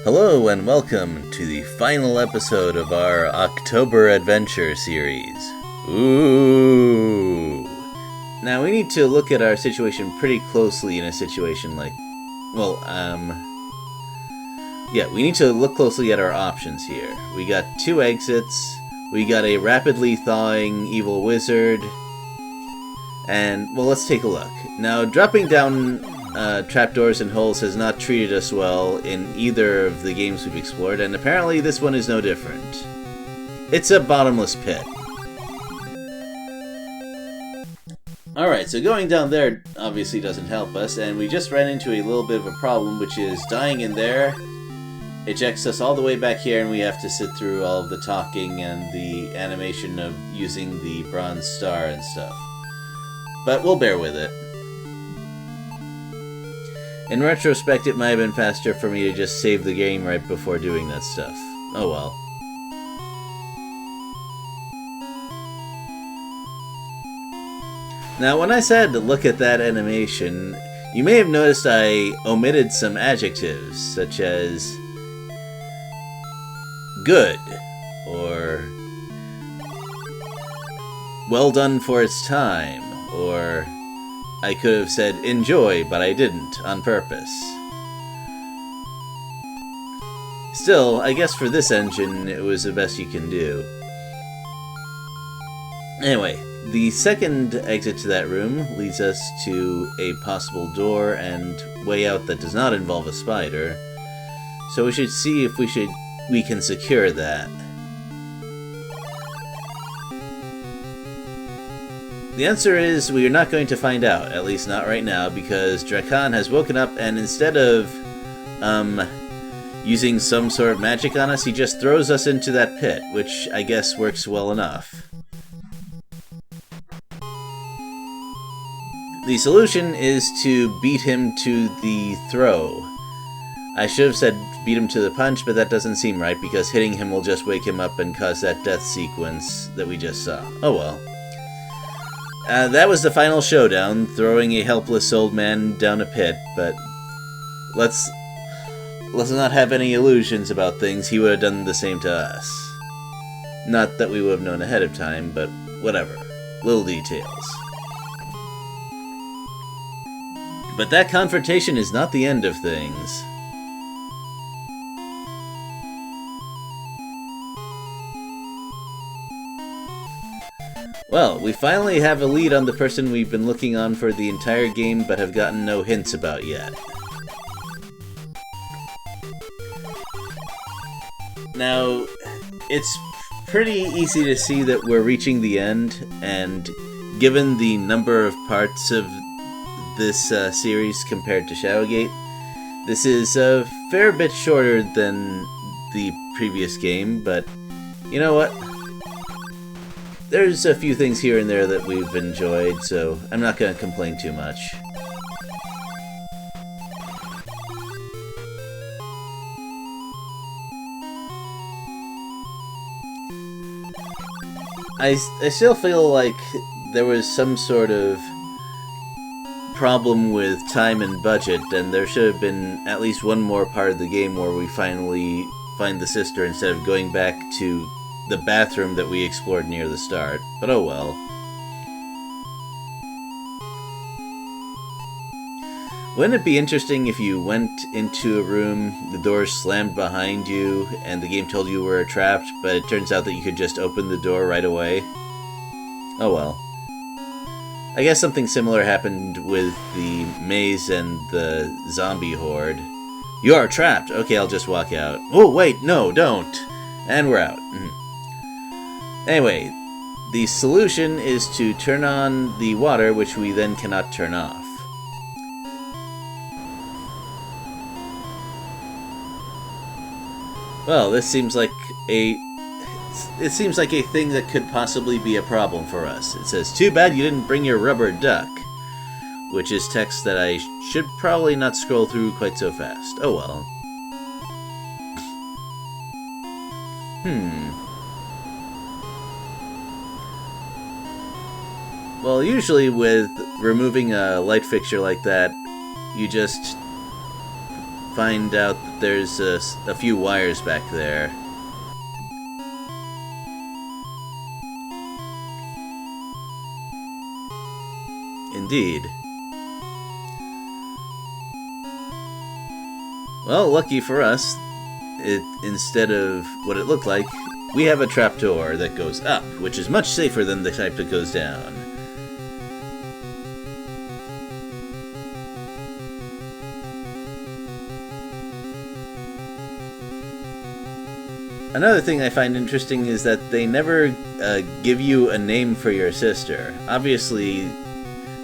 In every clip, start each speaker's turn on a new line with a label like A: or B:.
A: Hello and welcome to the final episode of our October Adventure series. Ooh! Now we need to look at our situation pretty closely in a situation like... we need to look closely at our options here. We got 2 exits, we got a rapidly thawing evil wizard, and, well, let's take a look. Now, dropping down trapdoors and holes has not treated us well in either of the games we've explored, and apparently this one is no different. It's a bottomless pit. Alright, so going down there obviously doesn't help us, and we just ran into a little bit of a problem, which is dying in there ejects us all the way back here, and we have to sit through all of the talking and the animation of using the bronze star and stuff. But we'll bear with it. In retrospect, it might have been faster for me to just save the game right before doing that stuff. Oh well. Now, when I said to look at that animation, you may have noticed I omitted some adjectives, such as good, or well done for its time, or I could have said enjoy, but I didn't, on purpose. Still, I guess for this engine, it was the best you can do. Anyway, the second exit to that room leads us to a possible door and way out that does not involve a spider, so we should see if we can secure that. The answer is we are not going to find out, at least not right now, because Drakan has woken up and instead of using some sort of magic on us, he just throws us into that pit, which I guess works well enough. The solution is to beat him to the throw. I should have said beat him to the punch, but that doesn't seem right, because hitting him will just wake him up and cause that death sequence that we just saw. Oh well. That was the final showdown, throwing a helpless old man down a pit, but let's not have any illusions about things. He would have done the same to us. Not that we would have known ahead of time, but whatever. Little details. But that confrontation is not the end of things. Well, we finally have a lead on the person we've been looking on for the entire game but have gotten no hints about yet. Now, it's pretty easy to see that we're reaching the end, and given the number of parts of this series compared to Shadowgate, this is a fair bit shorter than the previous game, but you know what? There's a few things here and there that we've enjoyed, so I'm not going to complain too much. I still feel like there was some sort of problem with time and budget, and there should have been at least one more part of the game where we finally find the sister instead of going back to the bathroom that we explored near the start, but oh well. Wouldn't it be interesting if you went into a room, the doors slammed behind you, and the game told you were trapped, but it turns out that you could just open the door right away? Oh well. I guess something similar happened with the maze and the zombie horde. You are trapped! Okay, I'll just walk out. Oh, wait, no, don't! And we're out. Anyway, the solution is to turn on the water, which we then cannot turn off. Well, this seems like a thing that could possibly be a problem for us. It says, "Too bad you didn't bring your rubber duck," which is text that I should probably not scroll through quite so fast. Oh well. Well, usually with removing a light fixture like that, you just find out that there's a few wires back there. Indeed. Well, lucky for us, instead of what it looked like, we have a trapdoor that goes up, which is much safer than the type that goes down. Another thing I find interesting is that they never give you a name for your sister. Obviously,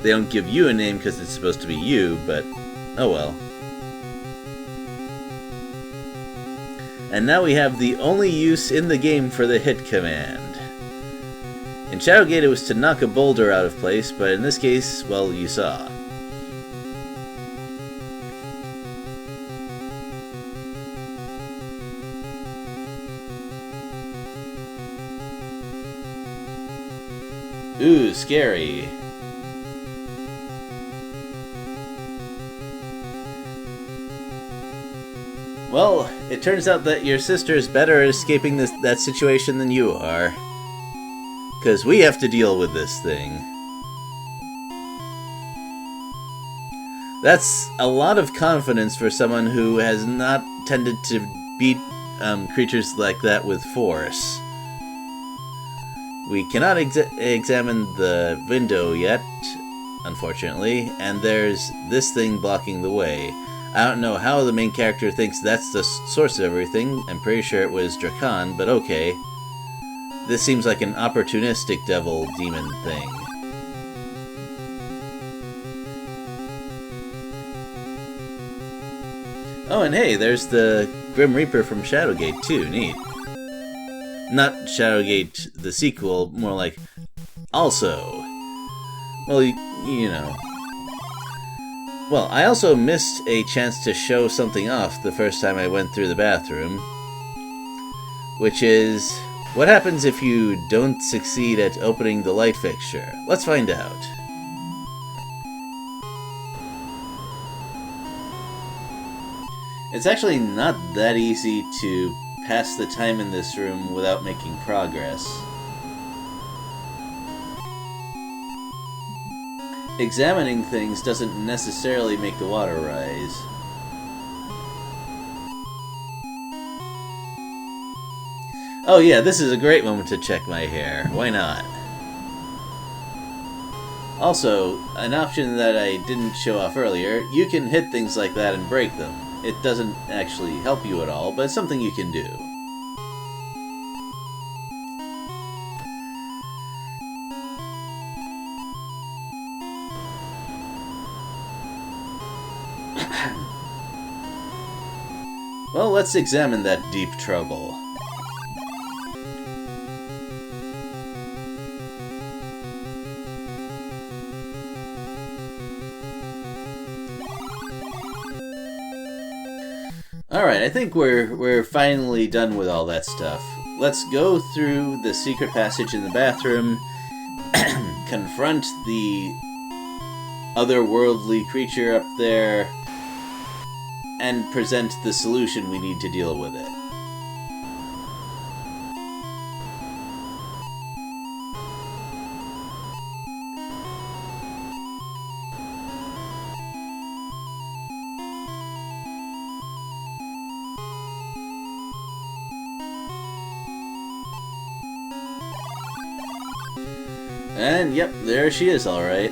A: they don't give you a name because it's supposed to be you, but oh well. And now we have the only use in the game for the hit command. In Shadowgate it was to knock a boulder out of place, but in this case, well, you saw. Ooh, scary. Well, it turns out that your sister is better at escaping that situation than you are. Because we have to deal with this thing. That's a lot of confidence for someone who has not tended to beat creatures like that with force. We cannot examine the window yet, unfortunately, and there's this thing blocking the way. I don't know how the main character thinks that's the source of everything. I'm pretty sure it was Drakan, but okay. This seems like an opportunistic devil demon thing. Oh, and hey, there's the Grim Reaper from Shadowgate too. Neat. Not Shadowgate the sequel, more like also. Well, you know. Well, I also missed a chance to show something off the first time I went through the bathroom. Which is, what happens if you don't succeed at opening the light fixture? Let's find out. It's actually not that easy to pass the time in this room without making progress. Examining things doesn't necessarily make the water rise. Oh yeah, this is a great moment to check my hair. Why not? Also, an option that I didn't show off earlier, you can hit things like that and break them. It doesn't actually help you at all, but it's something you can do. Well, let's examine that deep trouble. Alright, I think we're finally done with all that stuff. Let's go through the secret passage in the bathroom, confront the otherworldly creature up there, and present the solution we need to deal with it. And yep, there she is, alright.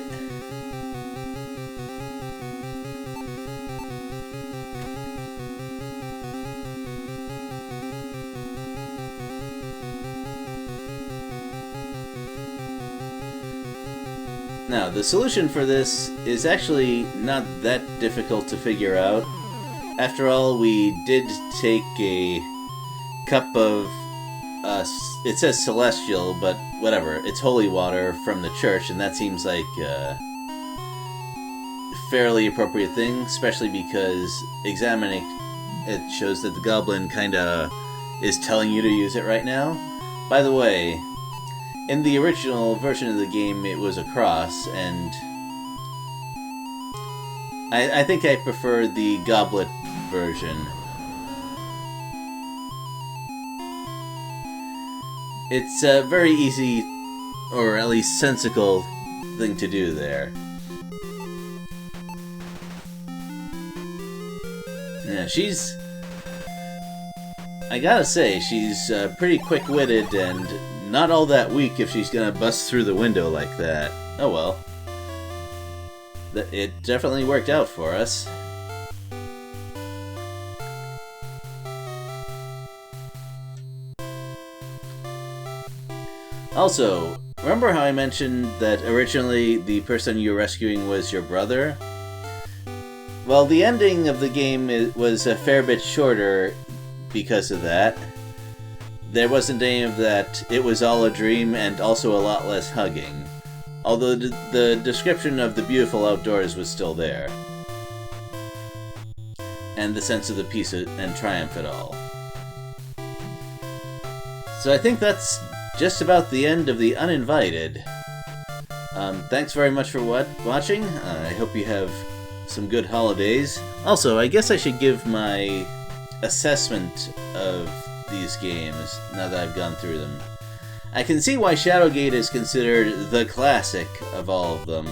A: Now, the solution for this is actually not that difficult to figure out. After all, we did take a cup of, it says celestial, but whatever, it's holy water from the church, and that seems like a fairly appropriate thing, especially because examining it shows that the goblin kinda is telling you to use it right now. By the way, in the original version of the game, it was a cross, and I think I prefer the goblet version. It's a very easy, or at least sensible, thing to do there. Yeah, I gotta say, she's pretty quick-witted and not all that weak if she's gonna bust through the window like that. Oh well. It definitely worked out for us. Also, remember how I mentioned that originally the person you were rescuing was your brother? Well, the ending of the game was a fair bit shorter because of that. There wasn't any of that, it was all a dream, and also a lot less hugging. Although the description of the beautiful outdoors was still there. And the sense of the peace and triumph it all. So I think that's just about the end of the Uninvited. Thanks very much for watching. I hope you have some good holidays. Also, I guess I should give my assessment of these games now that I've gone through them. I can see why Shadowgate is considered the classic of all of them.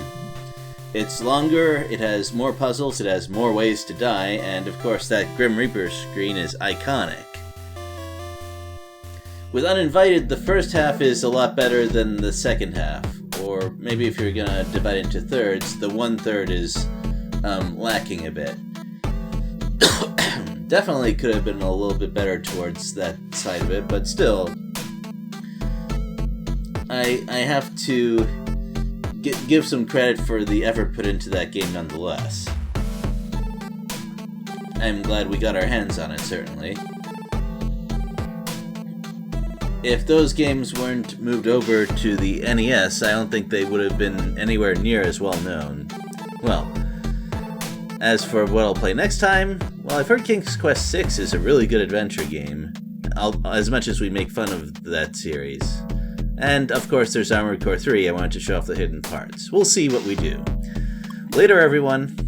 A: It's longer, it has more puzzles, it has more ways to die, and of course that Grim Reaper screen is iconic. With Uninvited, the first half is a lot better than the second half. Or maybe if you're gonna divide it into thirds, the 1/3 is lacking a bit. Definitely could have been a little bit better towards that side of it, but still, I have to give some credit for the effort put into that game nonetheless. I'm glad we got our hands on it, certainly. If those games weren't moved over to the NES, I don't think they would have been anywhere near as well known. Well, as for what I'll play next time, well, I've heard King's Quest VI is a really good adventure game, as much as we make fun of that series. And, of course, there's Armored Core 3, I wanted to show off the hidden parts. We'll see what we do. Later, everyone!